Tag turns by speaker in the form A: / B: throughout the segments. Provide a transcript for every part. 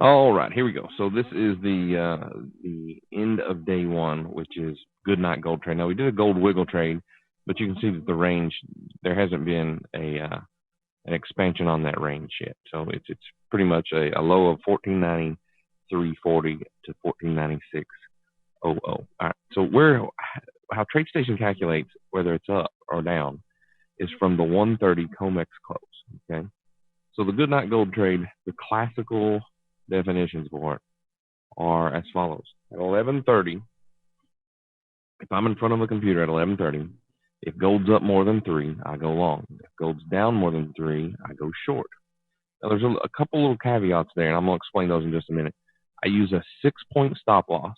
A: All right, here we go. So this is the end of day one, which is good night gold trade. Now we did a gold wiggle trade, but you can see that the range there hasn't been an expansion on that range yet. So it's pretty much a low of 1493.40 to 1496.00. All right. So where how TradeStation calculates whether it's up or down is from the 130 COMEX close. Okay. So the good night gold trade, the classical definitions for it are as follows. At 11:30, if I'm in front of a computer at 11:30, if gold's up more than 3, I go long. If gold's down more than 3, I go short. Now there's a couple little caveats there, and I'm going to explain those in just a minute. I use a 6-point stop loss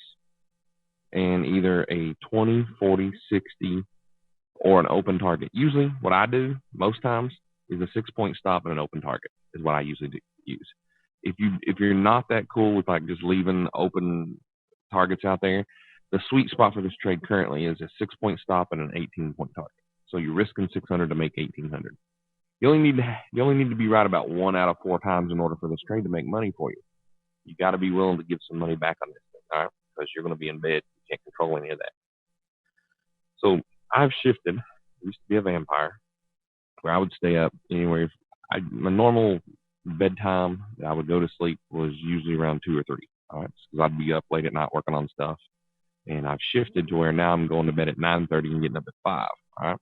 A: and either a 20, 40, 60, or an open target. Usually what I do most times is a 6-point stop and an open target is what I usually use. If you're not that cool with like just leaving open targets out there, the sweet spot for this trade currently is a 6-point stop and an 18-point target. So you're risking 600 to make 1800. You only need to be right about 1 out of 4 times in order for this trade to make money for you. You got to be willing to give some money back on this thing, all right? Because you're going to be in bed. You can't control any of that. So I've shifted. I used to be a vampire where I would stay up anywhere. My normal bedtime that I would go to sleep was usually around 2 or 3. All right, because I'd be up late at night working on stuff, and I've shifted to where now I'm going to bed at 9:30 and getting up at 5. All right,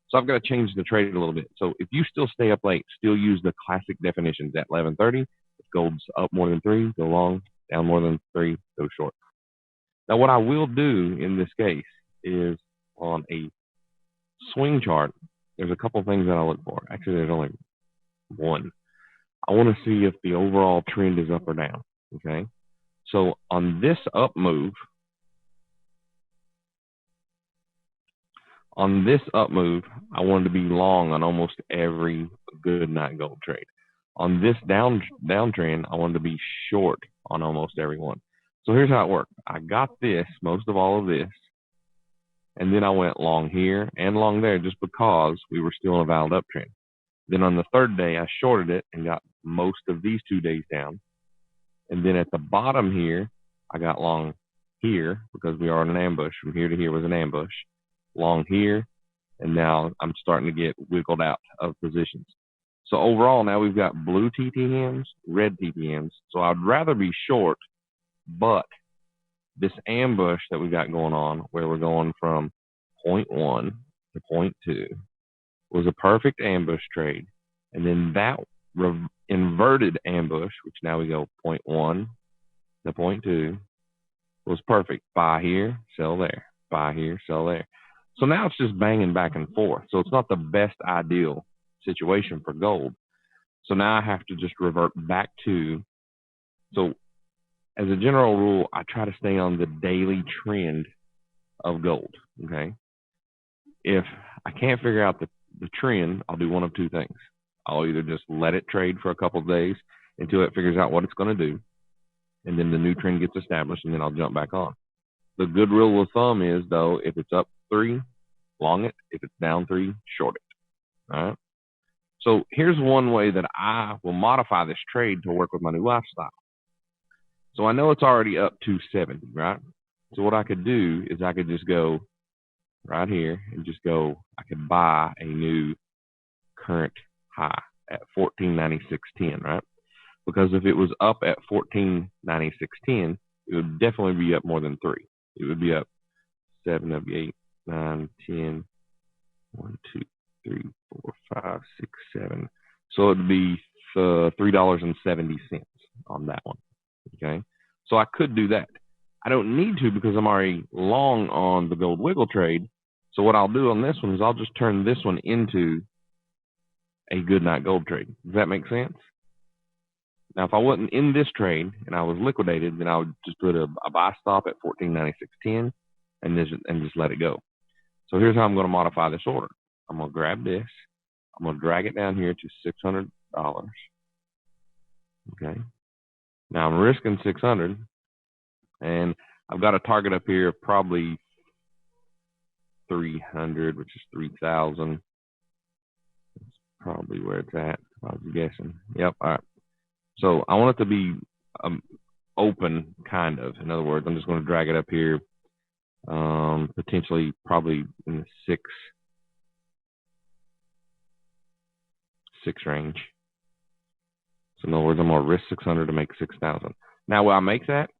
A: so I've got to change the trade a little bit. So if you still stay up late, still use the classic definitions at 11:30. If gold's up more than 3, go long. Down more than 3, go short. Now, what I will do in this case is on a swing chart, there's a couple things that I look for. Actually, there's only one. I want to see if the overall trend is up or down. Okay. So on this up move, I wanted to be long on almost every good night gold trade. On this downtrend, I wanted to be short on almost every one. So here's how it worked. I got this, most of all of this, and then I went long here and long there just because we were still in a valid uptrend. Then on the third day, I shorted it and got most of these 2 days down. And then at the bottom here, I got long here because we are in an ambush. From here to here was an ambush. Long here, and now I'm starting to get wiggled out of positions. So overall, now we've got blue TTMs, red TTMs. So I'd rather be short, but this ambush that we got going on, where we're going from point 1 to point 2, was a perfect ambush trade. And then that inverted ambush, which now we go point 1 to point 2, was perfect. Buy here, sell there. Buy here, sell there. So now it's just banging back and forth. So it's not the best ideal situation for gold. So now I have to just revert back to, so as a general rule, I try to stay on the daily trend of gold. Okay. If I can't figure out the trend, I'll do one of 2 things. I'll either just let it trade for a couple of days until it figures out what it's going to do, and then the new trend gets established, and then I'll jump back on. The good rule of thumb is, though, if it's up 3, long it. If it's down 3, short it. All right. So here's one way that I will modify this trade to work with my new lifestyle. So I know it's already up 270, right? So what I could do is I could just go right here and just go, I could buy a new current high at 1496.10, right? Because if it was up at 1496.10, it would definitely be up more than 3. It would be up 7 of 8, 9, 10, 1, 2, 3, 4, 5, 6, 7. So it'd be $3.70 on that one. Okay. So I could do that. I don't need to because I'm already long on the gold wiggle trade. So what I'll do on this one is I'll just turn this one into a good night gold trade. Does that make sense? Now, if I wasn't in this trade and I was liquidated, then I would just put a buy stop at 1496.10 and just let it go. So here's how I'm going to modify this order. I'm going to grab this. I'm going to drag it down here to $600. Okay. Now I'm risking 600, and I've got a target up here of probably 300, which is 3,000. That's probably where it's at. I was guessing. Yep. All right. So I want it to be open, kind of. In other words, I'm just going to drag it up here, potentially probably in the six range. So in other words, I'm going to risk 600 to make 6,000. Now, will I make that?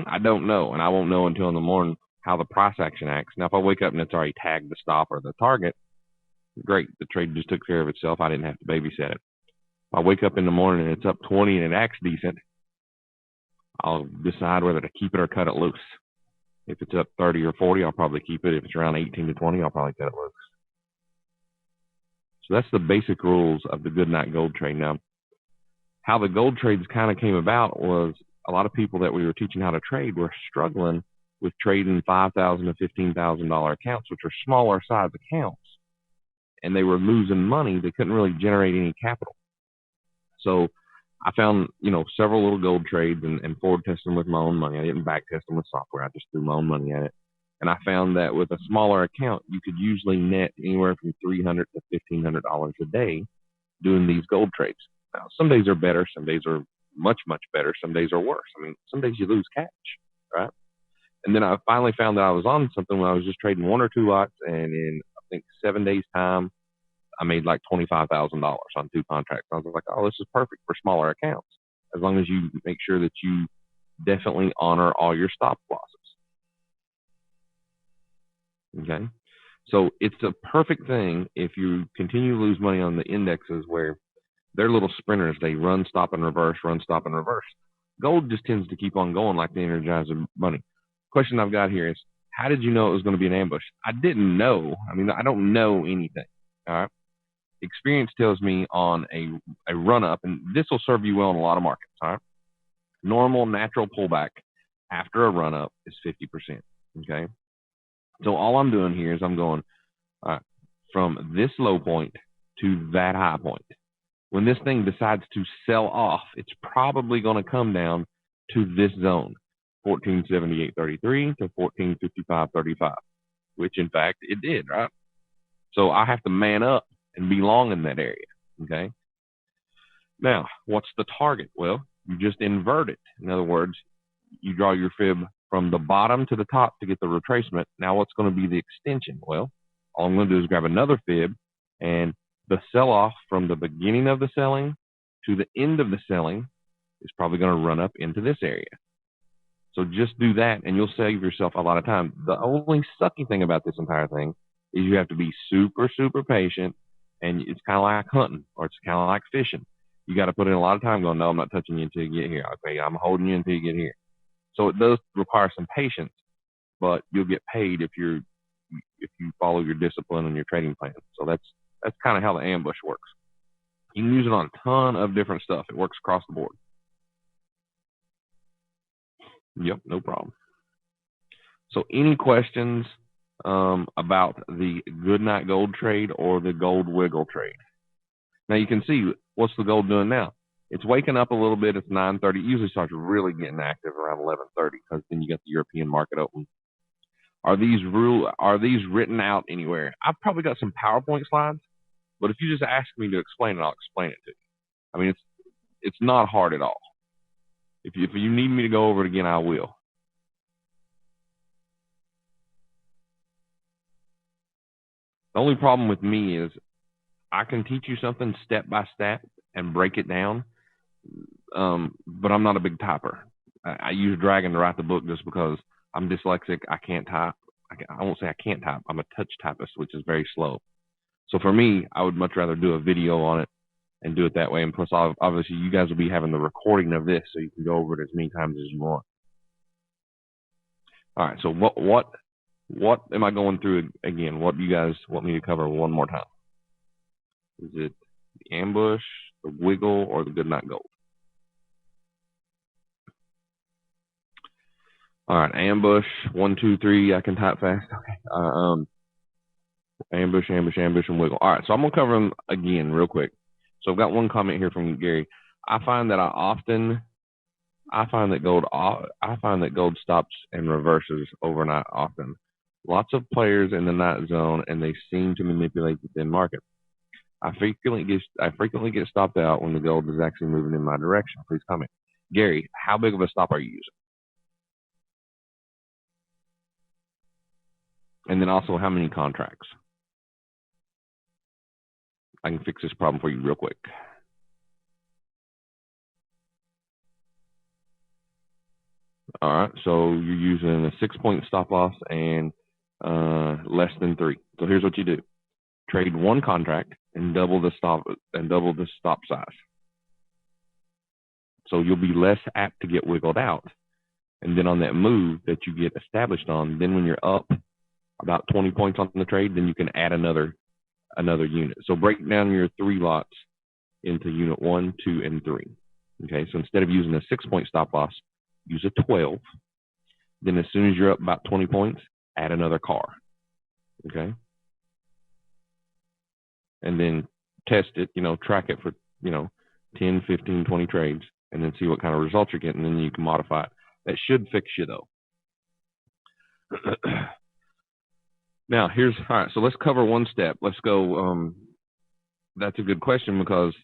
A: I don't know, and I won't know until in the morning how the price action acts. Now, if I wake up and it's already tagged the stop or the target, great. The trade just took care of itself. I didn't have to babysit it. If I wake up in the morning and it's up 20 and it acts decent, I'll decide whether to keep it or cut it loose. If it's up 30 or 40, I'll probably keep it. If it's around 18 to 20, I'll probably cut it loose. So that's the basic rules of the Goodnight Gold trade. Now, how the gold trades kind of came about was a lot of people that we were teaching how to trade were struggling with trading $5,000 to $15,000 accounts, which are smaller size accounts, and they were losing money. They couldn't really generate any capital. So I found, several little gold trades and forward tested them with my own money. I didn't back test them with software. I just threw my own money at it. And I found that with a smaller account, you could usually net anywhere from $300 to $1,500 a day doing these gold trades. Now, some days are better. Some days are much, much better. Some days are worse. I mean, some days you lose cash, right? And then I finally found that I was on something when I was just trading one or two lots, and in, I think, 7 days' time, I made like $25,000 on 2 contracts. I was like, oh, this is perfect for smaller accounts, as long as you make sure that you definitely honor all your stop losses. Okay? So it's a perfect thing if you continue to lose money on the indexes where they're little sprinters. They run, stop, and reverse, run, stop, and reverse. Gold just tends to keep on going like the Energizer Bunny. Question I've got here is, how did you know it was going to be an ambush? I didn't know. I mean, I don't know anything. All right? Experience tells me on a run-up, and this will serve you well in a lot of markets. All right? Normal, natural pullback after a run-up is 50%. Okay? So all I'm doing here is I'm going from this low point to that high point. When this thing decides to sell off, it's probably going to come down to this zone, 1478.33 to 1455.35, which in fact it did, right? So I have to man up and be long in that area, okay? Now, what's the target? Well, you just invert it. In other words, you draw your fib from the bottom to the top to get the retracement. Now, what's going to be the extension? Well, all I'm going to do is grab another fib, and the sell-off from the beginning of the selling to the end of the selling is probably going to run up into this area. So just do that, and you'll save yourself a lot of time. The only sucky thing about this entire thing is you have to be super, super patient, and it's kind of like hunting, or it's kind of like fishing. You got to put in a lot of time going, no, I'm not touching you until you get here. Okay, I'm holding you until you get here. So it does require some patience, but you'll get paid if you follow your discipline and your trading plan. So that's kind of how the ambush works. You can use it on a ton of different stuff. It works across the board. Yep, no problem. So any questions about the Goodnight Gold trade or the gold wiggle trade? Now you can see, what's the gold doing now? It's waking up a little bit. It's 9:30. It usually starts really getting active around 11:30 because then you got the European market open. Are these written out anywhere? I've probably got some PowerPoint slides, but if you just ask me to explain it, I'll explain it to you. I mean, it's not hard at all. If you need me to go over it again, I will. The only problem with me is I can teach you something step by step and break it down, but I'm not a big typer. I use Dragon to write the book just because I'm dyslexic. I can't type. I won't say I can't type. I'm a touch typist, which is very slow. So for me, I would much rather do a video on it and do it that way. And plus, obviously, you guys will be having the recording of this, so you can go over it as many times as you want. All right. So what am I going through again? What do you guys want me to cover one more time? Is it the ambush, the wiggle, or the Goodnight Gold? All right, ambush, 1, 2, 3. I can type fast. Okay. Ambush, and wiggle. All right, so I'm gonna cover them again real quick. So I've got one comment here from Gary. I find that gold stops and reverses overnight often. Lots of players in the night zone, and they seem to manipulate the thin market. I frequently get stopped out when the gold is actually moving in my direction. Please comment. Gary, how big of a stop are you using? And then also, how many contracts? I can fix this problem for you real quick. All right, so you're using a 6-point stop loss and less than 3. So here's what you do: trade one contract and double the stop size. So you'll be less apt to get wiggled out. And then on that move that you get established on, then when you're up about 20 points on the trade, then you can add another unit. So break down your 3 lots into unit 1, 2, and 3. Okay, so instead of using a 6-point stop loss, use a 12. Then as soon as you're up about 20 points, add another car. Okay, and then test it, track it for 10, 15, 20 trades, and then see what kind of results you're getting, and then you can modify it. That should fix you, though. Now, all right, so let's cover one step. Let's go. That's a good question because,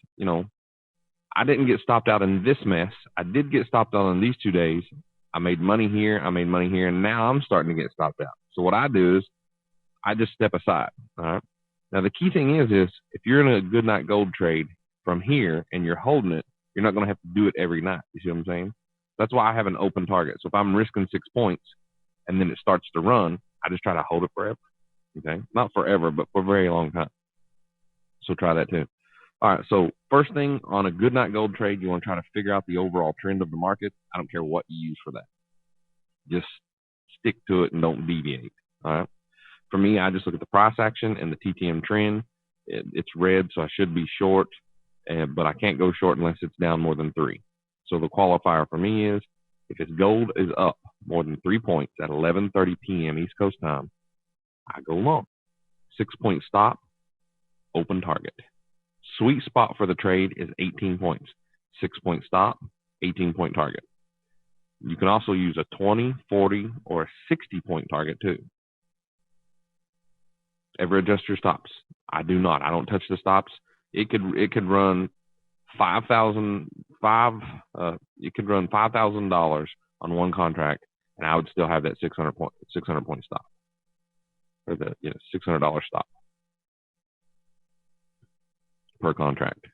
A: I didn't get stopped out in this mess. I did get stopped out on these 2 days. I made money here, and now I'm starting to get stopped out. So what I do is I just step aside. All right. Now, the key thing is if you're in a good night gold trade from here and you're holding it, you're not going to have to do it every night. You see what I'm saying? That's why I have an open target. So if I'm risking 6 points and then it starts to run, I just try to hold it forever. Okay. Not forever, but for a very long time. So try that too. All right, so first thing on a good night gold trade, you want to try to figure out the overall trend of the market. I don't care what you use for that. Just stick to it and don't deviate. All right. For me, I just look at the price action and the TTM trend. It's red, so I should be short, but I can't go short unless it's down more than 3. So the qualifier for me is if its gold is up more than 3 points at 11:30 p.m. East Coast time, I go long. 6-point stop, open target. Sweet spot for the trade is 18 points. 6-point stop, 18-point target. You can also use a 20, 40, or a 60-point target too. Ever adjust your stops? I do not. I don't touch the stops. It could run it could run $5,000 on one contract, and I would still have that 600 point stop, or the $600 stop per contract.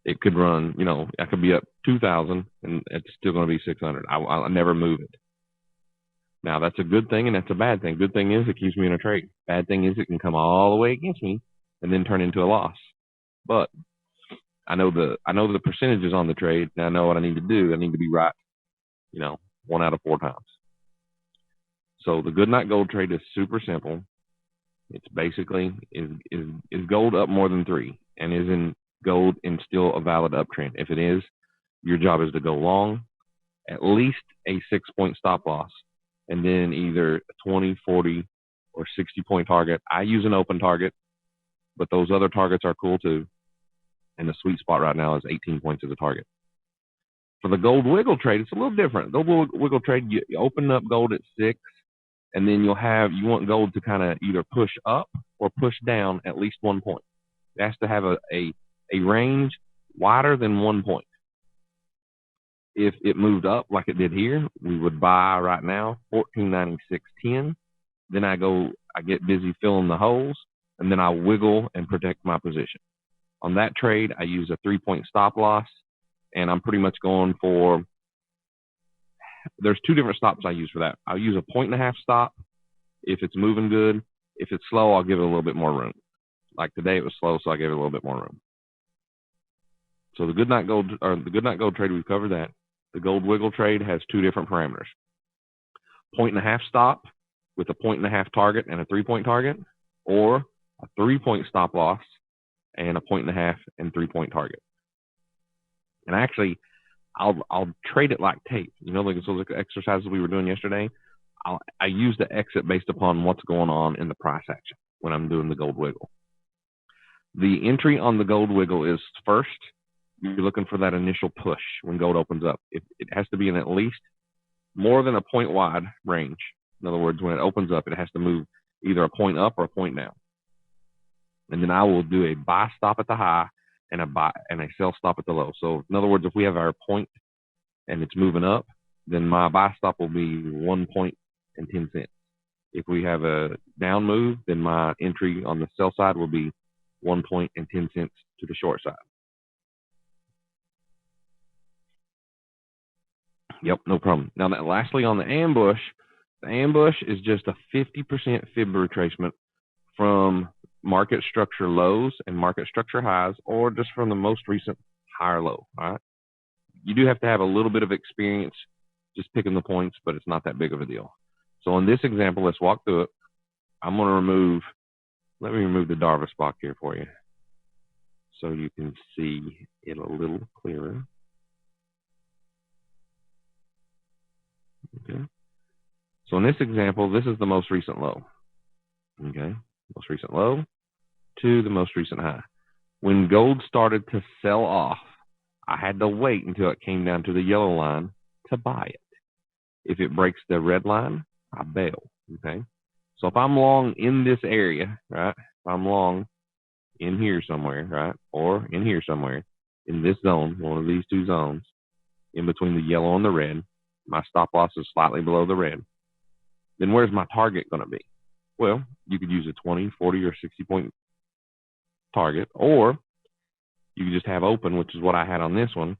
A: It could run, I could be up 2,000 and it's still going to be 600. I'll never move it. Now that's a good thing and that's a bad thing. Good thing is it keeps me in a trade. Bad thing is it can come all the way against me and then turn into a loss. But I know the percentages on the trade, and I know what I need to do. I need to be right, 1 out of 4 times. So the good night gold trade is super simple. It's basically is gold up more than 3 and is in gold in still a valid uptrend. If it is, your job is to go long, at least a 6-point stop loss, and then either a 20, 40, or 60-point target. I use an open target, but those other targets are cool too. And the sweet spot right now is 18 points as a target. For the gold wiggle trade, it's a little different. Gold wiggle trade, you open up gold at 6, and then you want gold to kind of either push up or push down at least 1 point. It has to have a range wider than 1 point. If it moved up like it did here, we would buy right now 14.96.10. Then I get busy filling the holes, and then I wiggle and protect my position. On that trade, I use a 3-point stop loss, and I'm pretty much going for, there's 2 different stops I use for that. I'll use a 1.5 stop if it's moving good. If it's slow, I'll give it a little bit more room. Like today it was slow, so I gave it a little bit more room. So the good night gold trade, we've covered that. The gold wiggle trade has 2 different parameters. 1.5 stop with a 1.5 target and a 3-point target, or a 3-point stop loss and a 1.5 and 3-point target. And actually, I'll trade it like tape. Like those exercises we were doing yesterday. I use the exit based upon what's going on in the price action when I'm doing the gold wiggle. The entry on the gold wiggle is first, you're looking for that initial push when gold opens up. It has to be in at least more than a point wide range. In other words, when it opens up, it has to move either a point up or a point down. And then I will do a buy stop at the high and a sell stop at the low. So in other words, if we have our point and it's moving up, then my buy stop will be 1 point and 10 cents. If we have a down move, then my entry on the sell side will be 1 point and 10 cents to the short side. Yep, no problem. Now, lastly, on the ambush is just a 50% fib retracement from market structure lows and market structure highs, or just from the most recent higher low. All right. You do have to have a little bit of experience just picking the points, but it's not that big of a deal. So in this example, let's walk through it. I'm going to let me remove the Darvas block here for you so you can see it a little clearer. Okay. So in this example, this is the most recent low. Okay. Most recent low to the most recent high. When gold started to sell off, I had to wait until it came down to the yellow line to buy it. If it breaks the red line, I bail. Okay. So if I'm long in this area, right? If I'm long in here somewhere, right? Or in here somewhere, in this zone, one of these two zones, in between the yellow and the red, my stop loss is slightly below the red. Then where's my target going to be? Well, you could use a 20, 40, or 60 point target, or you could just have open, which is what I had on this one.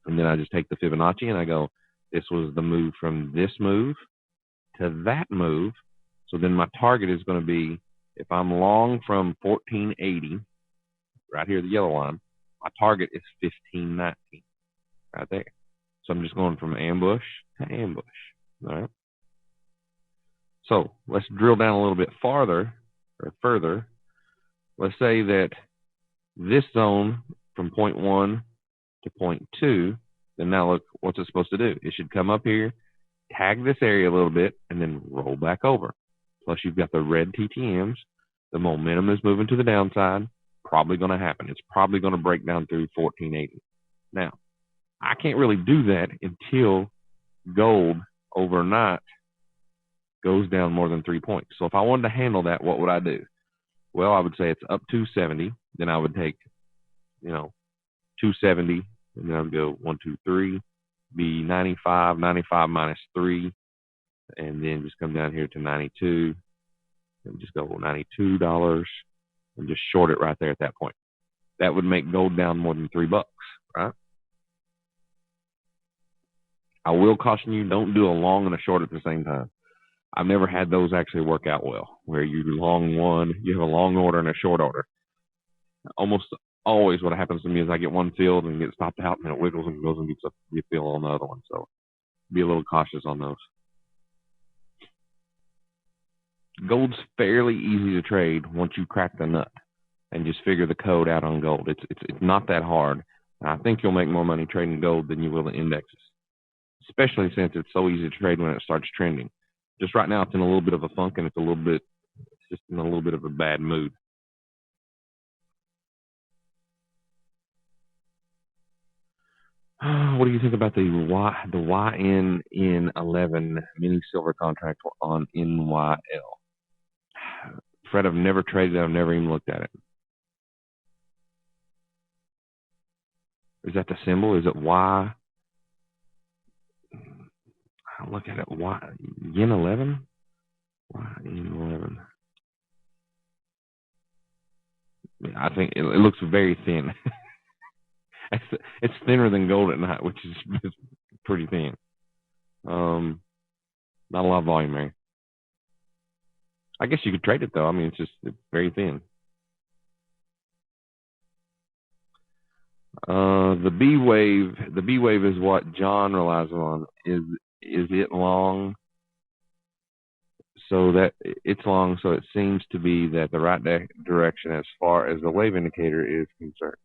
A: And then I just take the Fibonacci and I go, this was the move from this move to that move. So then my target is going to be, if I'm long from 1480, right here, the yellow line, my target is 1519, right there. So I'm just going from ambush to ambush. All right. So let's drill down a little bit farther or further. Let's say that this zone from point 1 to point 2, then now look, what's it supposed to do? It should come up here, tag this area a little bit, and then roll back over. Plus you've got the red TTMs. The momentum is moving to the downside. Probably going to happen. It's probably going to break down through 1480. Now, I can't really do that until gold overnight goes down more than 3 points. So if I wanted to handle that, what would I do? Well, I would say it's up 270. Then I would take, 270, and then I would go 1, 2, 3, be 95, 95 minus 3, and then just come down here to 92, and just go $92, and just short it right there at that point. That would make gold down more than $3, right? I will caution you, don't do a long and a short at the same time. I've never had those actually work out well, where you long one, you have a long order and a short order. Almost always what happens to me is I get one filled and get stopped out, and it wiggles and goes and gets a fill on the other one. So be a little cautious on those. Gold's fairly easy to trade once you crack the nut and just figure the code out on gold. It's not that hard. I think you'll make more money trading gold than you will in indexes, especially since it's so easy to trade when it starts trending. Just right now, it's in a little bit of a funk, and it's just in a little bit of a bad mood. What do you think about the YN in 11 mini silver contract on NYL? Fred, I've never traded it. I've never even looked at it. Is that the symbol? Is it Y? I'll look at it. Yen 11? YN 11. I think it looks very thin. It's thinner than gold at night, which is pretty thin. Not a lot of volume there. I guess you could trade it though. I mean, it's very thin. The B wave is what John relies on. Is it long? So that it's long, so it seems to be that the right direction as far as the wave indicator is concerned.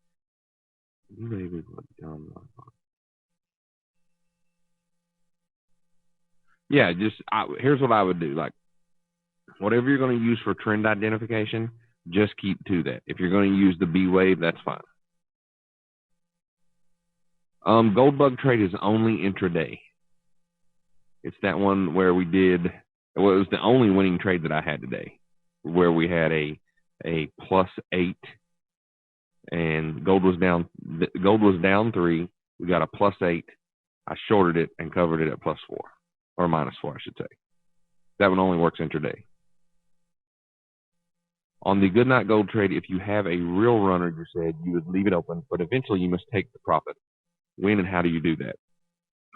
A: Maybe what John relies on. Yeah, here's what I would do. Like, whatever you're going to use for trend identification, just keep to that. If you're going to use the B wave, that's fine. Gold bug trade is only intraday. It's that one where it was the only winning trade that I had today, where we had a +8 and gold was down 3. We got a +8 I shorted it and covered it at +4 or -4, I should say. That one only works intraday. On the good night gold trade, if you have a real runner, you said you would leave it open, but eventually you must take the profit. When and how do you do that?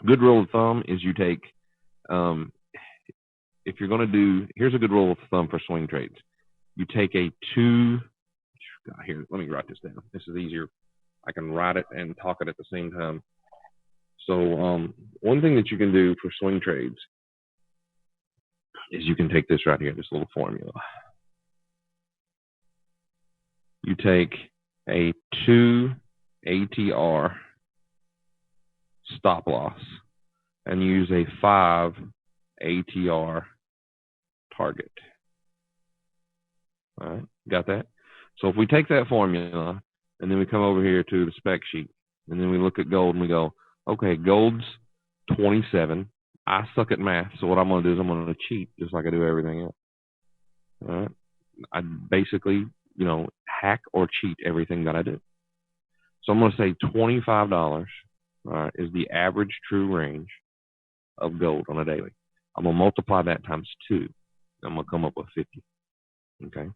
A: Good rule of thumb is you take, if you're going to do, here's a good rule of thumb for swing trades. You take a here, let me write this down. This is easier. I can write it and talk it at the same time. So one thing that you can do for swing trades is you can take this right here, this little formula. You take a 2 ATR stop loss and use a 5 ATR target. All right, got that? So if we take that formula and then we come over here to the spec sheet and then we look at gold and we go, okay, gold's 27. I suck at math, so what I'm going to do is I'm going to cheat just like I do everything else. All right? I basically, hack or cheat everything that I do. So I'm going to say $25 is the average true range of gold on a daily. I'm going to multiply that times 2. I'm going to come up with 50. Okay.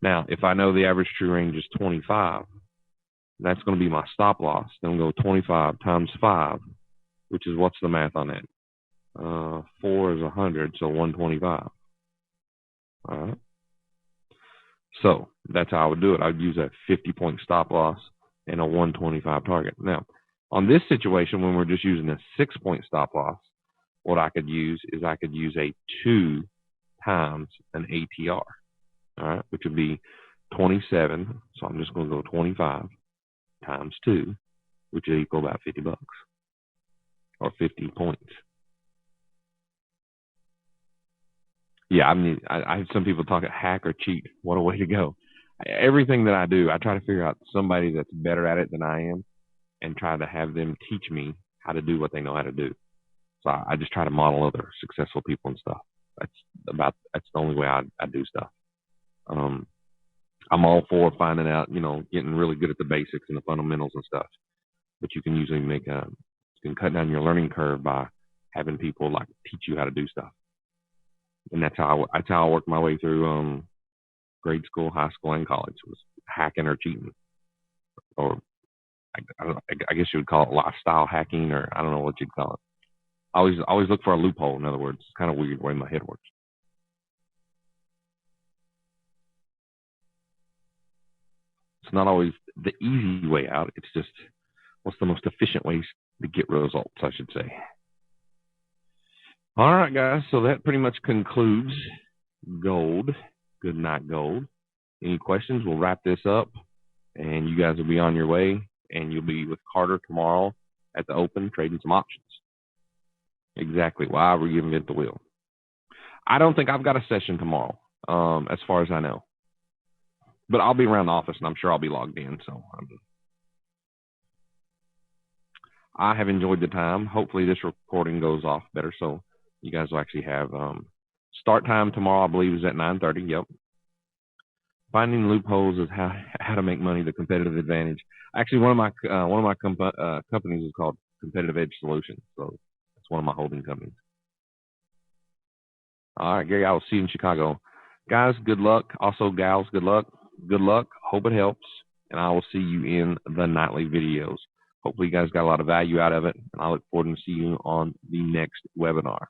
A: Now, if I know the average true range is 25, that's going to be my stop loss. Then I'm going to go 25 times 5, which is, what's the math on that? 4 is 100, so 125. All right. So that's how I would do it. I would use a 50-point stop loss and a 125 target. Now, on this situation, when we're just using a 6-point stop loss, what I could use is I could use a 2 times an ATR, all right, which would be 27. So I'm just going to go 25 times 2, which would equal about $50 or 50 points. Yeah, I mean, I have some people talk at hack or cheat. What a way to go. Everything that I do, I try to figure out somebody that's better at it than I am and try to have them teach me how to do what they know how to do. So I just try to model other successful people and stuff. That's the only way I do stuff. I'm all for finding out, getting really good at the basics and the fundamentals and stuff. But you can usually you can cut down your learning curve by having people like teach you how to do stuff. And that's how I worked my way through grade school, high school, and college, was hacking or cheating, or I guess you would call it lifestyle hacking, or I don't know what you'd call it. I always look for a loophole. In other words, it's kind of weird the way my head works. It's not always the easy way out. It's just what's the most efficient ways to get results, I should say. All right, guys. So that pretty much concludes gold. Good night, gold. Any questions? We'll wrap this up, and you guys will be on your way, and you'll be with Carter tomorrow at the Open trading some options. Exactly. Why reinvent the wheel? I don't think I've got a session tomorrow, as far as I know. But I'll be around the office, and I'm sure I'll be logged in. So I have enjoyed the time. Hopefully this recording goes off better, so you guys will actually have start time tomorrow, I believe, is at 9:30. Yep. Finding loopholes is how to make money, the competitive advantage. Actually, one of my companies is called Competitive Edge Solutions, so that's one of my holding companies. All right, Gary, I will see you in Chicago. Guys, good luck. Also, gals, good luck. Good luck. Hope it helps, and I will see you in the nightly videos. Hopefully, you guys got a lot of value out of it, and I look forward to seeing you on the next webinar.